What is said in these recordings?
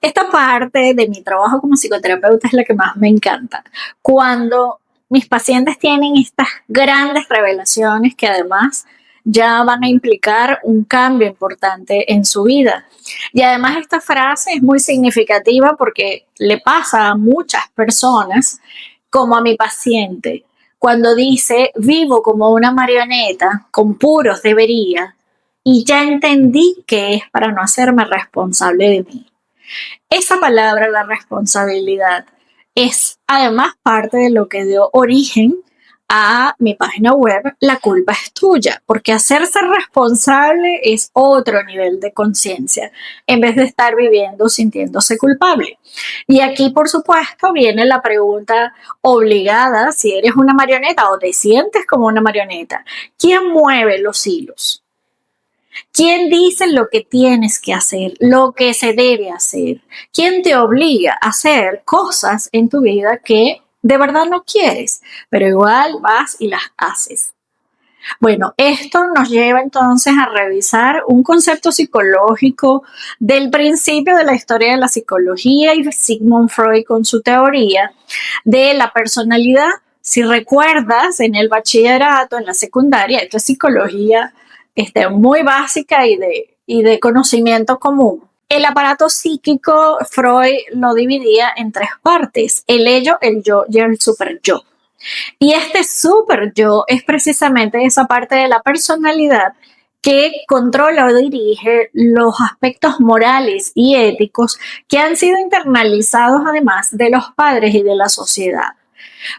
Esta parte de mi trabajo como psicoterapeuta es la que más me encanta. Cuando mis pacientes tienen estas grandes revelaciones que además ya van a implicar un cambio importante en su vida. Y además esta frase es muy significativa porque le pasa a muchas personas, como a mi paciente, cuando dice, vivo como una marioneta con puros debería y ya entendí que es para no hacerme responsable de mí. Esa palabra, la responsabilidad, es además parte de lo que dio origen a mi página web, La culpa es tuya, porque hacerse responsable es otro nivel de conciencia, en vez de estar viviendo sintiéndose culpable. Y aquí, por supuesto, viene la pregunta obligada, si eres una marioneta o te sientes como una marioneta, ¿quién mueve los hilos? ¿Quién dice lo que tienes que hacer, lo que se debe hacer? ¿Quién te obliga a hacer cosas en tu vida que de verdad no quieres, pero igual vas y las haces? Bueno, esto nos lleva entonces a revisar un concepto psicológico del principio de la historia de la psicología y Sigmund Freud con su teoría de la personalidad. Si recuerdas, en el bachillerato, en la secundaria, esto es psicología muy básica y de conocimiento común. El aparato psíquico, Freud lo dividía en tres partes: el ello, el yo y el super yo. Y este super yo es precisamente esa parte de la personalidad que controla o dirige los aspectos morales y éticos que han sido internalizados además de los padres y de la sociedad.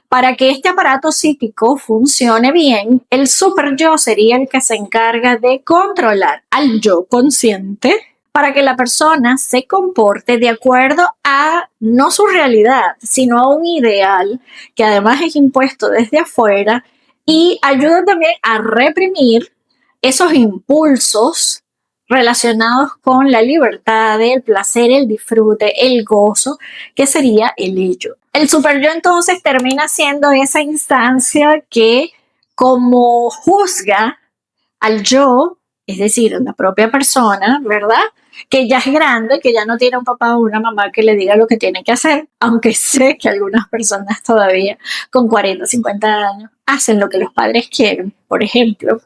Para que este aparato psíquico funcione bien, el super yo sería el que se encarga de controlar al yo consciente para que la persona se comporte de acuerdo a no su realidad, sino a un ideal que además es impuesto desde afuera y ayuda también a reprimir esos impulsos relacionados con la libertad, el placer, el disfrute, el gozo, que sería el ello. El super yo entonces termina siendo esa instancia que como juzga al yo, es decir, la propia persona, ¿verdad? Que ya es grande, que ya no tiene un papá o una mamá que le diga lo que tiene que hacer, aunque sé que algunas personas todavía con 40, 50 años hacen lo que los padres quieren, por ejemplo.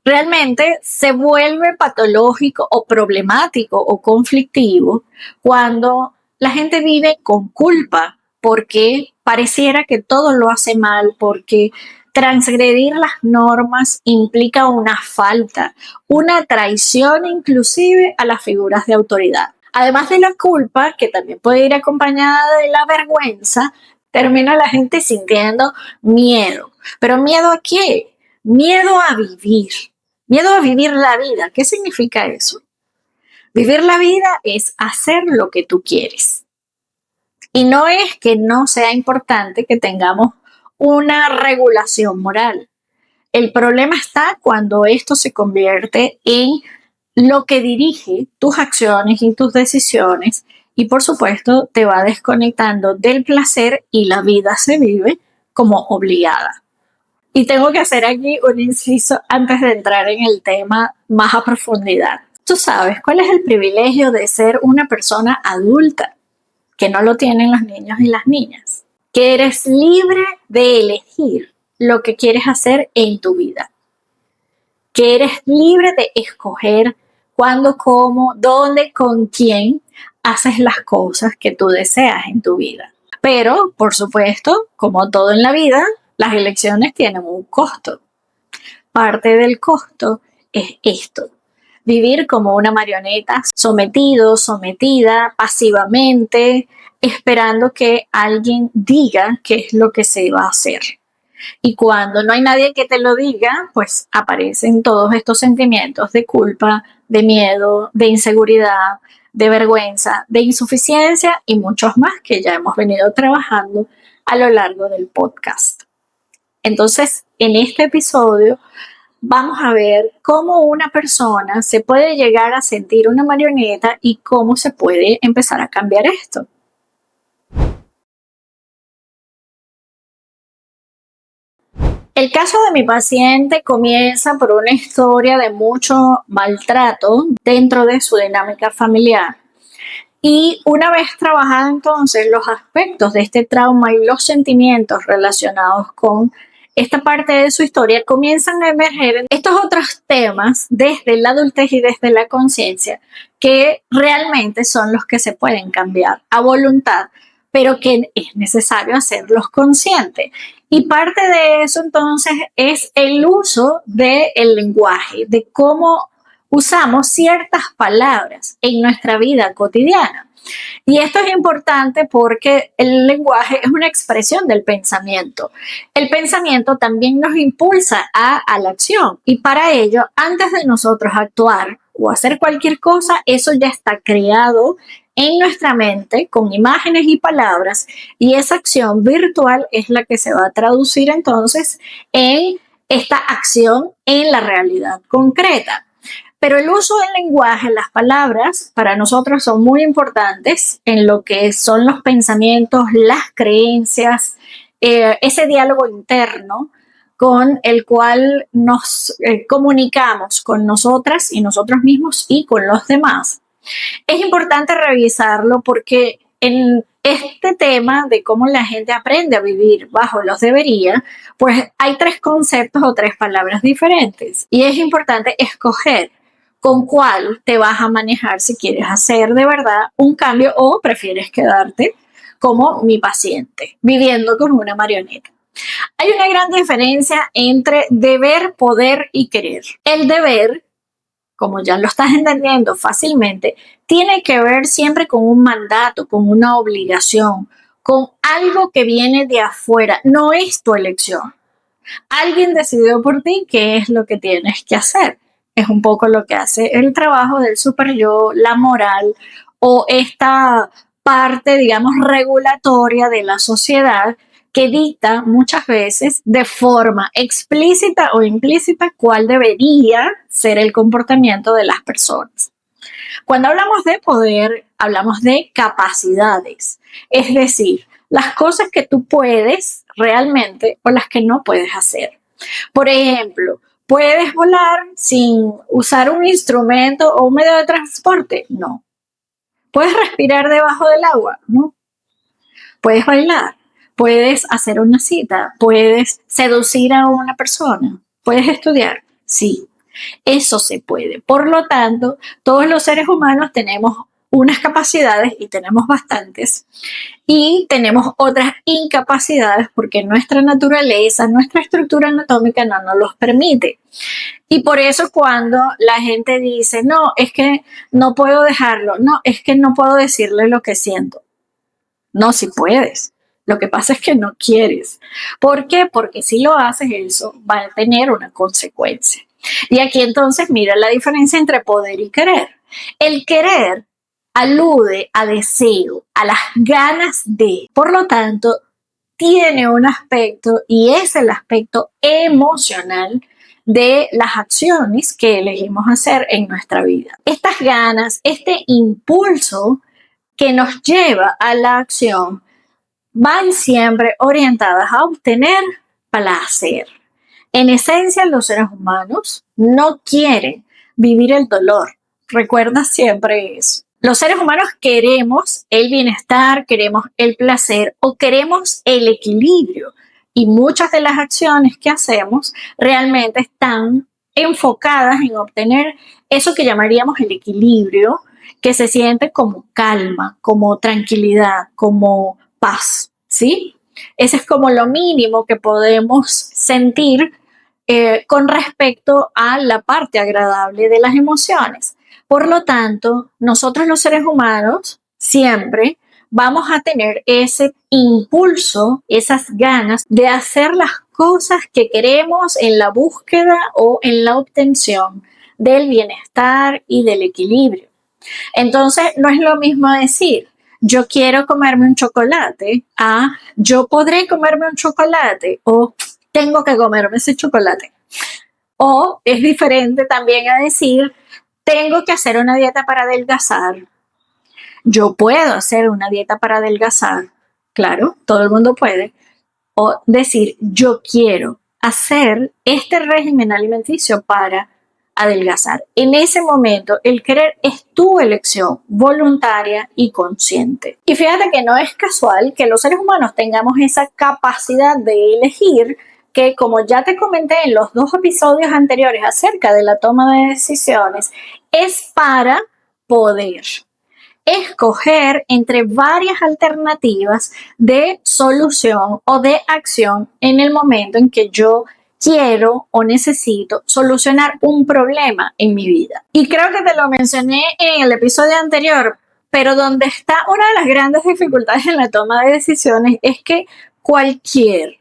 Realmente se vuelve patológico o problemático o conflictivo cuando la gente vive con culpa porque pareciera que todo lo hace mal, porque transgredir las normas implica una falta, una traición inclusive a las figuras de autoridad. Además de la culpa, que también puede ir acompañada de la vergüenza, termina la gente sintiendo miedo. ¿Pero miedo a qué? Miedo a vivir. Miedo a vivir la vida. ¿Qué significa eso? Vivir la vida es hacer lo que tú quieres. Y no es que no sea importante que tengamos una regulación moral. El problema está cuando esto se convierte en lo que dirige tus acciones y tus decisiones y por supuesto te va desconectando del placer y la vida se vive como obligada. Y tengo que hacer aquí un inciso antes de entrar en el tema más a profundidad. Tú sabes cuál es el privilegio de ser una persona adulta, que no lo tienen los niños y las niñas, que eres libre de elegir lo que quieres hacer en tu vida, que eres libre de escoger cuándo, cómo, dónde, con quién haces las cosas que tú deseas en tu vida. Pero, por supuesto, como todo en la vida, las elecciones tienen un costo. Parte del costo es esto: vivir como una marioneta, sometido, sometida, pasivamente, esperando que alguien diga qué es lo que se va a hacer. Y cuando no hay nadie que te lo diga, pues aparecen todos estos sentimientos de culpa, de miedo, de inseguridad, de vergüenza, de insuficiencia y muchos más que ya hemos venido trabajando a lo largo del podcast. Entonces, en este episodio vamos a ver cómo una persona se puede llegar a sentir una marioneta y cómo se puede empezar a cambiar esto. El caso de mi paciente comienza por una historia de mucho maltrato dentro de su dinámica familiar. Y una vez trabajado entonces los aspectos de este trauma y los sentimientos relacionados con esta parte de su historia, comienzan a emerger estos otros temas desde la adultez y desde la conciencia, que realmente son los que se pueden cambiar a voluntad, pero que es necesario hacerlos conscientes. Y parte de eso entonces es el uso del lenguaje, de cómo usamos ciertas palabras en nuestra vida cotidiana. Y esto es importante porque el lenguaje es una expresión del pensamiento. El pensamiento también nos impulsa a la acción y para ello, antes de nosotros actuar o hacer cualquier cosa, eso ya está creado en nuestra mente con imágenes y palabras y esa acción virtual es la que se va a traducir entonces en esta acción en la realidad concreta. Pero el uso del lenguaje, las palabras, para nosotros son muy importantes en lo que son los pensamientos, las creencias, ese diálogo interno con el cual nos comunicamos con nosotras y nosotros mismos y con los demás. Es importante revisarlo porque en este tema de cómo la gente aprende a vivir bajo los debería, pues hay tres conceptos o tres palabras diferentes y es importante escoger con cuál te vas a manejar si quieres hacer de verdad un cambio o prefieres quedarte como mi paciente, viviendo como una marioneta. Hay una gran diferencia entre deber, poder y querer. El deber, como ya lo estás entendiendo fácilmente, tiene que ver siempre con un mandato, con una obligación, con algo que viene de afuera, no es tu elección. Alguien decidió por ti qué es lo que tienes que hacer. Es un poco lo que hace el trabajo del super yo, la moral o esta parte, digamos, regulatoria de la sociedad que dicta muchas veces de forma explícita o implícita cuál debería ser el comportamiento de las personas. Cuando hablamos de poder, hablamos de capacidades, es decir, las cosas que tú puedes realmente o las que no puedes hacer. Por ejemplo, ¿puedes volar sin usar un instrumento o un medio de transporte? No. ¿Puedes respirar debajo del agua? No. ¿Puedes bailar? ¿Puedes hacer una cita? ¿Puedes seducir a una persona? ¿Puedes estudiar? Sí. Eso se puede. Por lo tanto, todos los seres humanos tenemos unas capacidades y tenemos bastantes y tenemos otras incapacidades porque nuestra naturaleza, nuestra estructura anatómica no nos los permite. Y por eso cuando la gente dice, no, es que no puedo dejarlo, no, es que no puedo decirle lo que siento. No, si puedes. Lo que pasa es que no quieres. ¿Por qué? Porque si lo haces, eso va a tener una consecuencia. Y aquí entonces mira la diferencia entre poder y querer. El querer alude a deseo, a las ganas de. Por lo tanto, tiene un aspecto y es el aspecto emocional de las acciones que elegimos hacer en nuestra vida. Estas ganas, este impulso que nos lleva a la acción, van siempre orientadas a obtener placer. En esencia, los seres humanos no quieren vivir el dolor. Recuerda siempre eso. Los seres humanos queremos el bienestar, queremos el placer o queremos el equilibrio. Y muchas de las acciones que hacemos realmente están enfocadas en obtener eso que llamaríamos el equilibrio, que se siente como calma, como tranquilidad, como paz, ¿sí? Ese es como lo mínimo que podemos sentir con respecto a la parte agradable de las emociones. Por lo tanto, nosotros los seres humanos siempre vamos a tener ese impulso, esas ganas de hacer las cosas que queremos en la búsqueda o en la obtención del bienestar y del equilibrio. Entonces, no es lo mismo decir, yo quiero comerme un chocolate, a yo podré comerme un chocolate o tengo que comerme ese chocolate. O es diferente también a decir, tengo que hacer una dieta para adelgazar. Yo puedo hacer una dieta para adelgazar. Claro, todo el mundo puede. O decir, yo quiero hacer este régimen alimenticio para adelgazar. En ese momento, el querer es tu elección voluntaria y consciente. Y fíjate que no es casual que los seres humanos tengamos esa capacidad de elegir, que como ya te comenté en los 2 episodios anteriores acerca de la toma de decisiones, es para poder escoger entre varias alternativas de solución o de acción en el momento en que yo quiero o necesito solucionar un problema en mi vida. Y creo que te lo mencioné en el episodio anterior, pero donde está una de las grandes dificultades en la toma de decisiones es que cualquier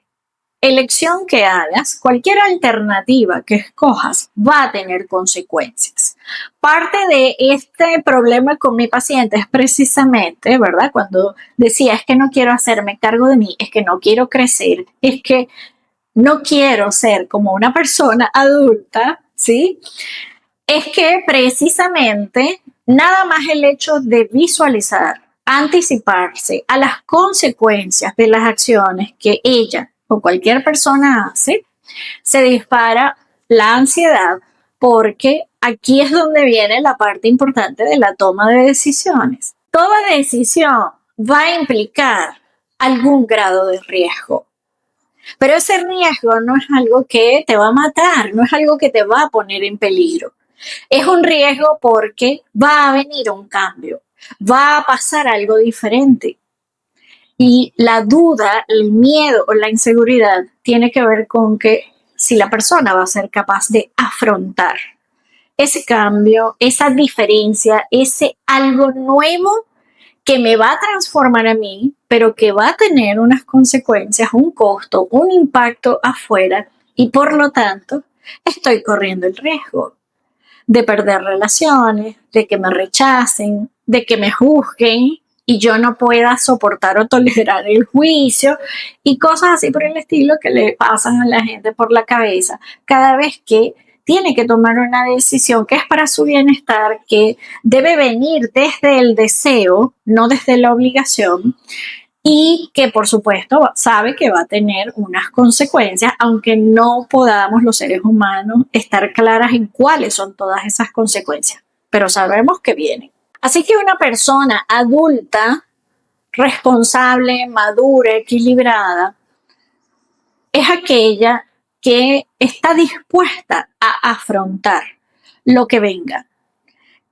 elección que hagas, cualquier alternativa que escojas va a tener consecuencias. Parte de este problema con mi paciente es precisamente, ¿verdad? Cuando decía, es que no quiero hacerme cargo de mí, es que no quiero crecer, es que no quiero ser como una persona adulta, ¿sí? Es que precisamente nada más el hecho de visualizar, anticiparse a las consecuencias de las acciones que ella o cualquier persona hace, se dispara la ansiedad, porque aquí es donde viene la parte importante de la toma de decisiones. Toda decisión va a implicar algún grado de riesgo, pero ese riesgo no es algo que te va a matar, no es algo que te va a poner en peligro. Es un riesgo porque va a venir un cambio, va a pasar algo diferente. Y la duda, el miedo o la inseguridad tiene que ver con que si la persona va a ser capaz de afrontar ese cambio, esa diferencia, ese algo nuevo que me va a transformar a mí, pero que va a tener unas consecuencias, un costo, un impacto afuera, y por lo tanto estoy corriendo el riesgo de perder relaciones, de que me rechacen, de que me juzguen y yo no pueda soportar o tolerar el juicio y cosas así por el estilo que le pasan a la gente por la cabeza cada vez que tiene que tomar una decisión que es para su bienestar, que debe venir desde el deseo, no desde la obligación, y que por supuesto sabe que va a tener unas consecuencias, aunque no podamos los seres humanos estar claras en cuáles son todas esas consecuencias, pero sabemos que vienen. Así que una persona adulta, responsable, madura, equilibrada, es aquella que está dispuesta a afrontar lo que venga,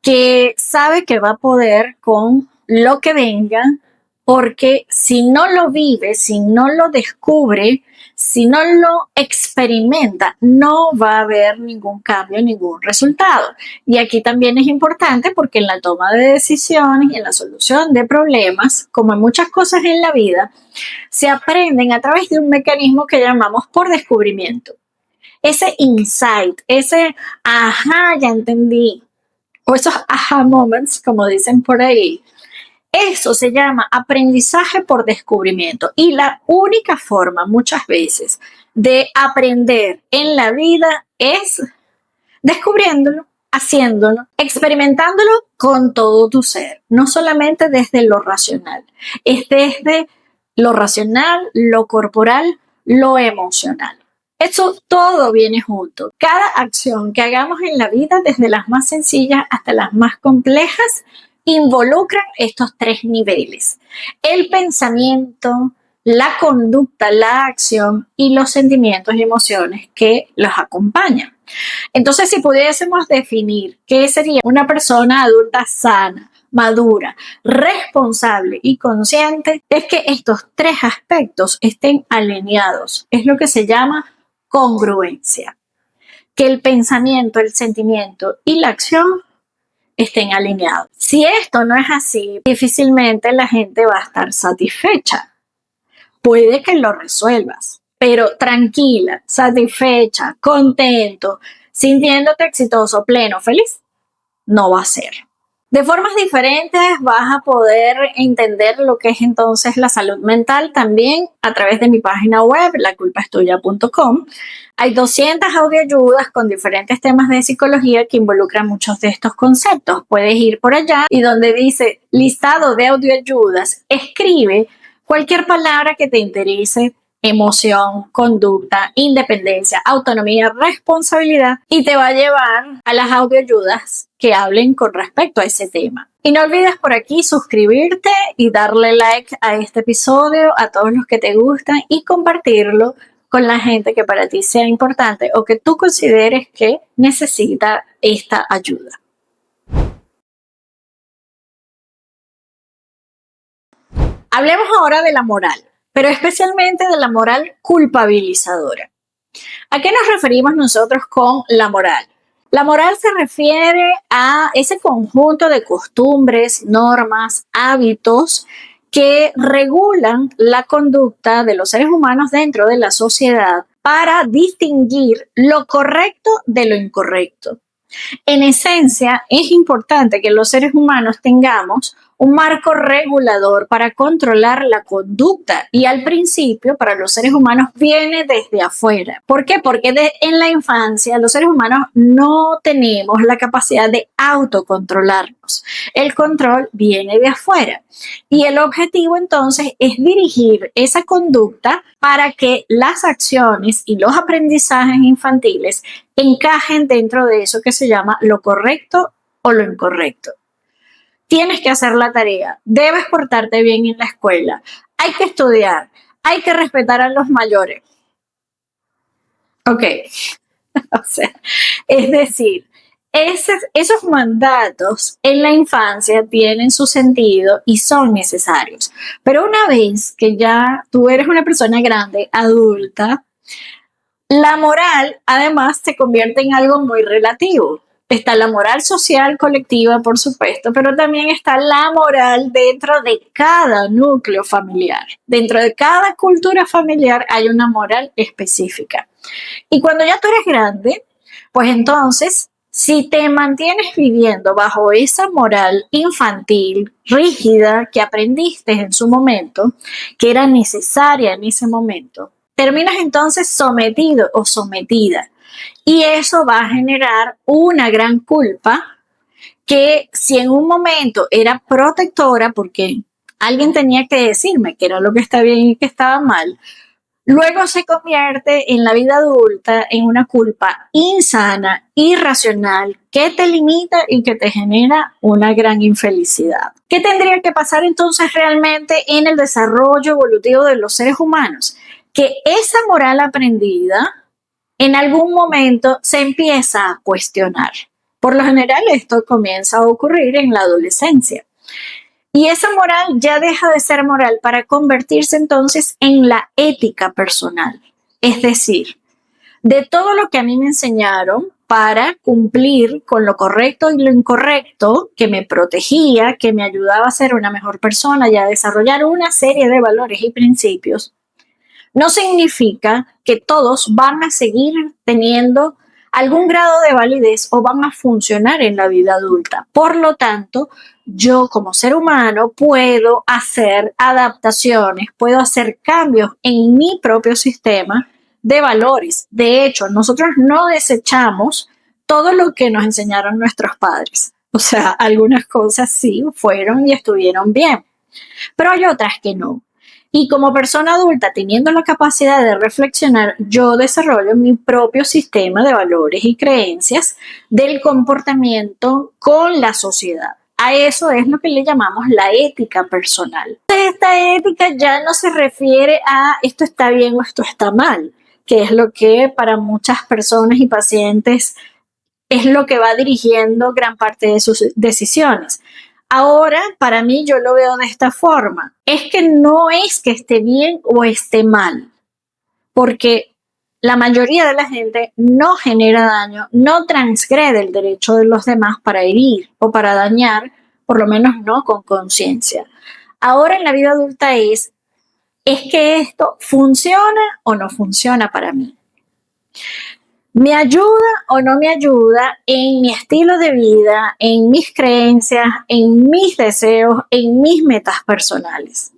que sabe que va a poder con lo que venga, porque si no lo vive, si no lo descubre, si no lo experimenta, no va a haber ningún cambio, ningún resultado. Y aquí también es importante porque en la toma de decisiones y en la solución de problemas, como en muchas cosas en la vida, se aprenden a través de un mecanismo que llamamos por descubrimiento. Ese insight, ese ajá, ya entendí, o esos aha moments, como dicen por ahí, eso se llama aprendizaje por descubrimiento. Y la única forma, muchas veces, de aprender en la vida es descubriéndolo, haciéndolo, experimentándolo con todo tu ser, no solamente desde lo racional, es desde lo racional, lo corporal, lo emocional. Eso todo viene junto. Cada acción que hagamos en la vida, desde las más sencillas hasta las más complejas, involucran estos 3 niveles: el pensamiento, la conducta, la acción y los sentimientos y emociones que los acompañan. Entonces, si pudiésemos definir qué sería una persona adulta sana, madura, responsable y consciente, es que estos 3 aspectos estén alineados. Es lo que se llama congruencia. Que el pensamiento, el sentimiento y la acción estén alineados. Si esto no es así, difícilmente la gente va a estar satisfecha. Puede que lo resuelvas, pero tranquila, satisfecha, contento, sintiéndote exitoso, pleno, feliz, no va a ser. De formas diferentes vas a poder entender lo que es entonces la salud mental también a través de mi página web, laculpaestuya.com. Hay 200 audioayudas con diferentes temas de psicología que involucran muchos de estos conceptos. Puedes ir por allá y donde dice listado de audioayudas, escribe cualquier palabra que te interese emoción, conducta, independencia, autonomía, responsabilidad y te va a llevar a las audioayudas que hablen con respecto a ese tema. Y no olvides por aquí suscribirte y darle like a este episodio, a todos los que te gustan y compartirlo con la gente que para ti sea importante o que tú consideres que necesita esta ayuda. Hablemos ahora de la moral, pero especialmente de la moral culpabilizadora. ¿A qué nos referimos nosotros con la moral? La moral se refiere a ese conjunto de costumbres, normas, hábitos que regulan la conducta de los seres humanos dentro de la sociedad para distinguir lo correcto de lo incorrecto. En esencia, es importante que los seres humanos tengamos un marco regulador para controlar la conducta y al principio para los seres humanos viene desde afuera. ¿Por qué? Porque en la infancia los seres humanos no tenemos la capacidad de autocontrolarnos. El control viene de afuera y el objetivo entonces es dirigir esa conducta para que las acciones y los aprendizajes infantiles encajen dentro de eso que se llama lo correcto o lo incorrecto. Tienes que hacer la tarea, debes portarte bien en la escuela, hay que estudiar, hay que respetar a los mayores. Ok, o sea, es decir, esos mandatos en la infancia tienen su sentido y son necesarios. Pero una vez que ya tú eres una persona grande, adulta, la moral además se convierte en algo muy relativo. Está la moral social colectiva, por supuesto, pero también está la moral dentro de cada núcleo familiar. Dentro de cada cultura familiar hay una moral específica. Y cuando ya tú eres grande, pues entonces, si te mantienes viviendo bajo esa moral infantil, rígida, que aprendiste en su momento, que era necesaria en ese momento, terminas entonces sometido o sometida. Y eso va a generar una gran culpa que si en un momento era protectora, porque alguien tenía que decirme que era lo que estaba bien y que estaba mal, luego se convierte en la vida adulta en una culpa insana, irracional, que te limita y que te genera una gran infelicidad. ¿Qué tendría que pasar entonces realmente en el desarrollo evolutivo de los seres humanos? Que esa moral aprendida en algún momento se empieza a cuestionar. Por lo general, esto comienza a ocurrir en la adolescencia. Y esa moral ya deja de ser moral para convertirse entonces en la ética personal. Es decir, de todo lo que a mí me enseñaron para cumplir con lo correcto y lo incorrecto, que me protegía, que me ayudaba a ser una mejor persona y a desarrollar una serie de valores y principios, no significa que todos van a seguir teniendo algún grado de validez o van a funcionar en la vida adulta. Por lo tanto, yo como ser humano puedo hacer adaptaciones, puedo hacer cambios en mi propio sistema de valores. De hecho, nosotros no desechamos todo lo que nos enseñaron nuestros padres. O sea, algunas cosas sí fueron y estuvieron bien, pero hay otras que no. Y como persona adulta, teniendo la capacidad de reflexionar, yo desarrollo mi propio sistema de valores y creencias del comportamiento con la sociedad. A eso es lo que le llamamos la ética personal. Esta ética ya no se refiere a esto está bien o esto está mal, que es lo que para muchas personas y pacientes es lo que va dirigiendo gran parte de sus decisiones. Ahora, para mí, yo lo veo de esta forma. Es que no es que esté bien o esté mal, porque la mayoría de la gente no genera daño, no transgrede el derecho de los demás para herir o para dañar, por lo menos no con conciencia. Ahora en la vida adulta es que esto funciona o no funciona para mí. ¿Me ayuda o no me ayuda en mi estilo de vida, en mis creencias, en mis deseos, en mis metas personales?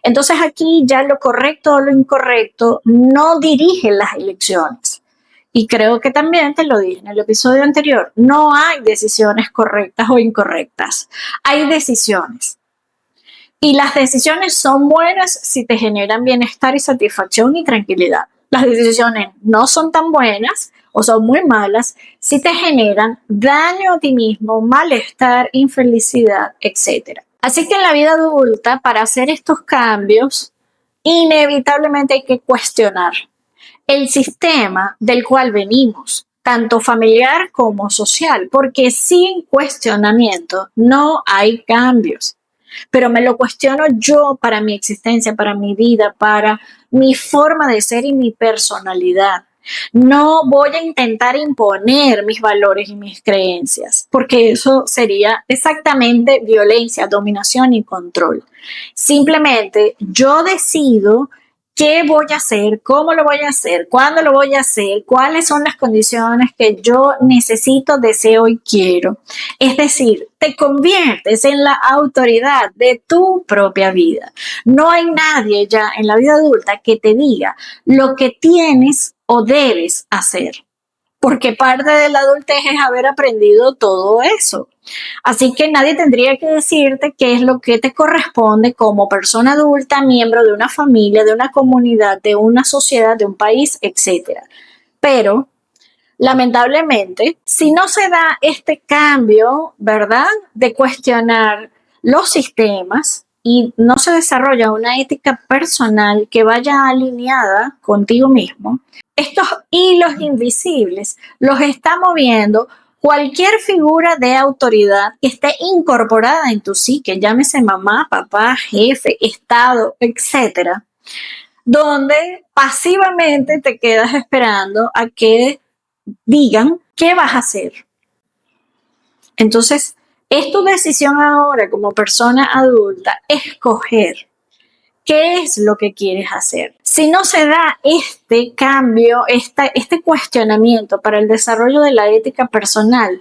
Entonces aquí ya lo correcto o lo incorrecto no dirige las elecciones. Y creo que también te lo dije en el episodio anterior, no hay decisiones correctas o incorrectas, hay decisiones. Y las decisiones son buenas si te generan bienestar y satisfacción y tranquilidad. Las decisiones no son tan buenas o son muy malas si te generan daño a ti mismo, malestar, infelicidad, etc. Así que en la vida adulta, para hacer estos cambios, inevitablemente hay que cuestionar el sistema del cual venimos, tanto familiar como social, porque sin cuestionamiento no hay cambios. Pero me lo cuestiono yo para mi existencia, para mi vida, para mi forma de ser y mi personalidad. No voy a intentar imponer mis valores y mis creencias, porque eso sería exactamente violencia, dominación y control. Simplemente yo decido qué voy a hacer, cómo lo voy a hacer, cuándo lo voy a hacer, cuáles son las condiciones que yo necesito, deseo y quiero. Es decir, te conviertes en la autoridad de tu propia vida. No hay nadie ya en la vida adulta que te diga lo que tienes o debes hacer, porque parte de la adultez es haber aprendido todo eso. Así que nadie tendría que decirte qué es lo que te corresponde como persona adulta, miembro de una familia, de una comunidad, de una sociedad, de un país, etc. Pero lamentablemente, si no se da este cambio, ¿verdad?, de cuestionar los sistemas y no se desarrolla una ética personal que vaya alineada contigo mismo, estos hilos invisibles los está moviendo cualquier figura de autoridad que esté incorporada en tu psique, llámese mamá, papá, jefe, estado, etcétera, donde pasivamente te quedas esperando a que digan qué vas a hacer. Entonces, es tu decisión ahora como persona adulta escoger qué es lo que quieres hacer. Si no se da este cambio, este cuestionamiento para el desarrollo de la ética personal,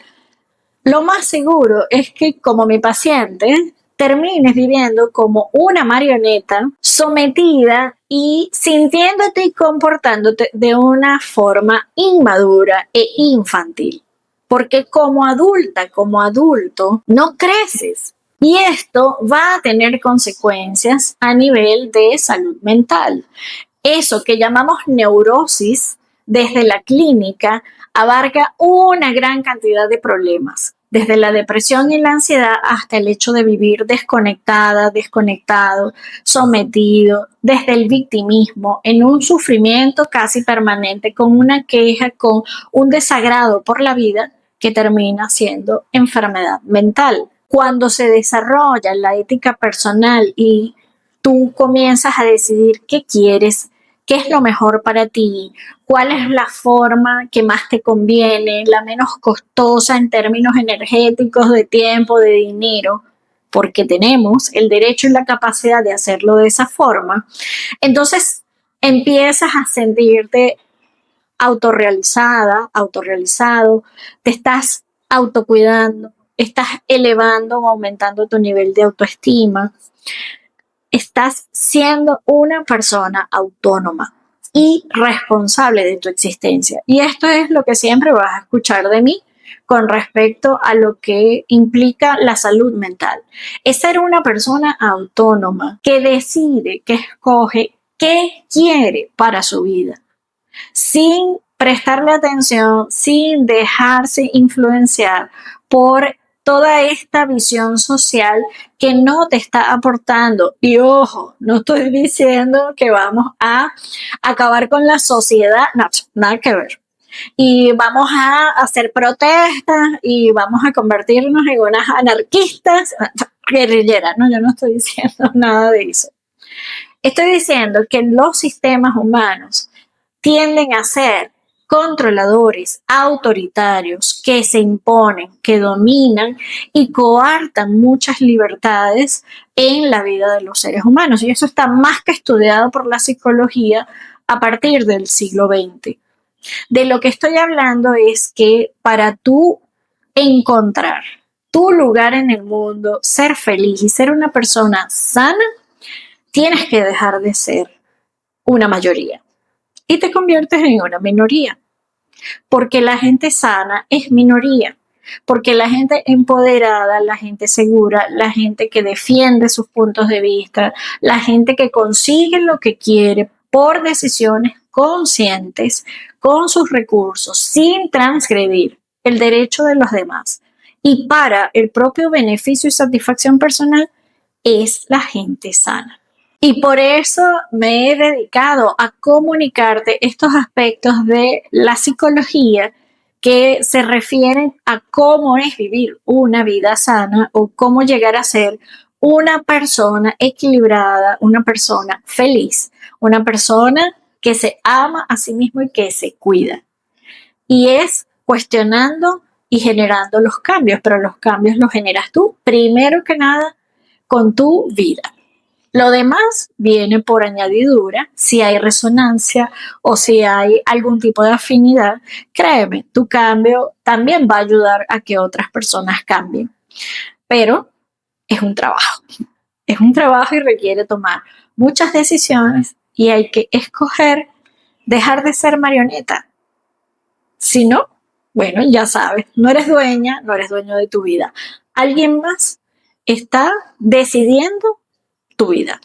lo más seguro es que como mi paciente termines viviendo como una marioneta sometida y sintiéndote y comportándote de una forma inmadura e infantil. Porque como adulta, como adulto, no creces. Y esto va a tener consecuencias a nivel de salud mental. Eso que llamamos neurosis desde la clínica abarca una gran cantidad de problemas, desde la depresión y la ansiedad hasta el hecho de vivir desconectada, desconectado, sometido, desde el victimismo, en un sufrimiento casi permanente, con una queja, con un desagrado por la vida que termina siendo enfermedad mental. Cuando se desarrolla la ética personal y tú comienzas a decidir qué quieres, qué es lo mejor para ti, cuál es la forma que más te conviene, la menos costosa en términos energéticos, de tiempo, de dinero, porque tenemos el derecho y la capacidad de hacerlo de esa forma, entonces empiezas a sentirte autorrealizada, autorrealizado, te estás autocuidando, estás elevando o aumentando tu nivel de autoestima, estás siendo una persona autónoma y responsable de tu existencia. Y esto es lo que siempre vas a escuchar de mí con respecto a lo que implica la salud mental. Es ser una persona autónoma que decide, que escoge qué quiere para su vida, sin prestarle atención, sin dejarse influenciar por toda esta visión social que no te está aportando. Y ojo, no estoy diciendo que vamos a acabar con la sociedad, no, nada que ver. Y vamos a hacer protestas y vamos a convertirnos en unas anarquistas guerrilleras. No, yo no estoy diciendo nada de eso. Estoy diciendo que los sistemas humanos tienden a ser controladores, autoritarios, que se imponen, que dominan y coartan muchas libertades en la vida de los seres humanos. Y eso está más que estudiado por la psicología a partir del siglo XX. De lo que estoy hablando es que para tú encontrar tu lugar en el mundo, ser feliz y ser una persona sana, tienes que dejar de ser una mayoría y te conviertes en una minoría, porque la gente sana es minoría. porque la gente empoderada, la gente segura, la gente que defiende sus puntos de vista, la gente que consigue lo que quiere por decisiones conscientes, con sus recursos, sin transgredir el derecho de los demás y para el propio beneficio y satisfacción personal, es la gente sana. Y por eso me he dedicado a comunicarte estos aspectos de la psicología que se refieren a cómo es vivir una vida sana o cómo llegar a ser una persona equilibrada, una persona feliz, una persona que se ama a sí mismo y que se cuida. Y es cuestionando y generando los cambios, pero los cambios los generas tú, primero que nada, con tu vida. Lo demás viene por añadidura, si hay resonancia o si hay algún tipo de afinidad, créeme, tu cambio también va a ayudar a que otras personas cambien. Pero es un trabajo y requiere tomar muchas decisiones y hay que escoger dejar de ser marioneta. Si no, bueno, ya sabes, no eres dueña, no eres dueño de tu vida. Alguien más está decidiendo tu vida.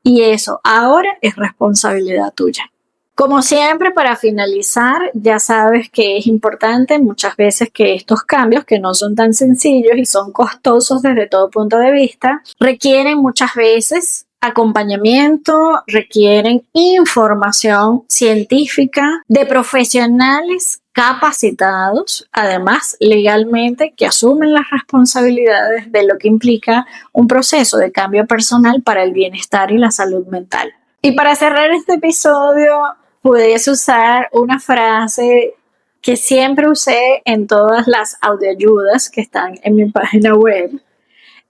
Y eso ahora es responsabilidad tuya. Como siempre, para finalizar, ya sabes que es importante muchas veces que estos cambios, que no son tan sencillos y son costosos desde todo punto de vista, requieren muchas veces acompañamiento, requieren información científica de profesionales capacitados, además legalmente, que asumen las responsabilidades de lo que implica un proceso de cambio personal para el bienestar y la salud mental. Y para cerrar este episodio, puedes usar una frase que siempre usé en todas las audioayudas que están en mi página web.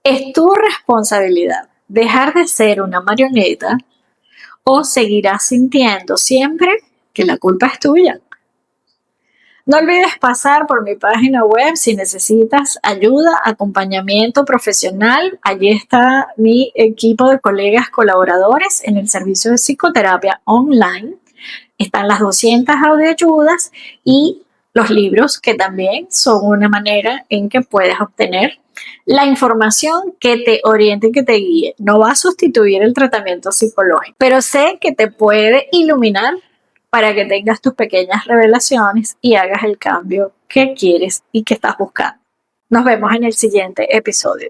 Es tu responsabilidad dejar de ser una marioneta o seguirás sintiendo siempre que la culpa es tuya. No olvides pasar por mi página web si necesitas ayuda, acompañamiento profesional. Allí está mi equipo de colegas colaboradores en el servicio de psicoterapia online. Están las 200 audioayudas y los libros, que también son una manera en que puedes obtener la información que te oriente y que te guíe. No va a sustituir el tratamiento psicológico, pero sé que te puede iluminar para que tengas tus pequeñas revelaciones y hagas el cambio que quieres y que estás buscando. Nos vemos en el siguiente episodio.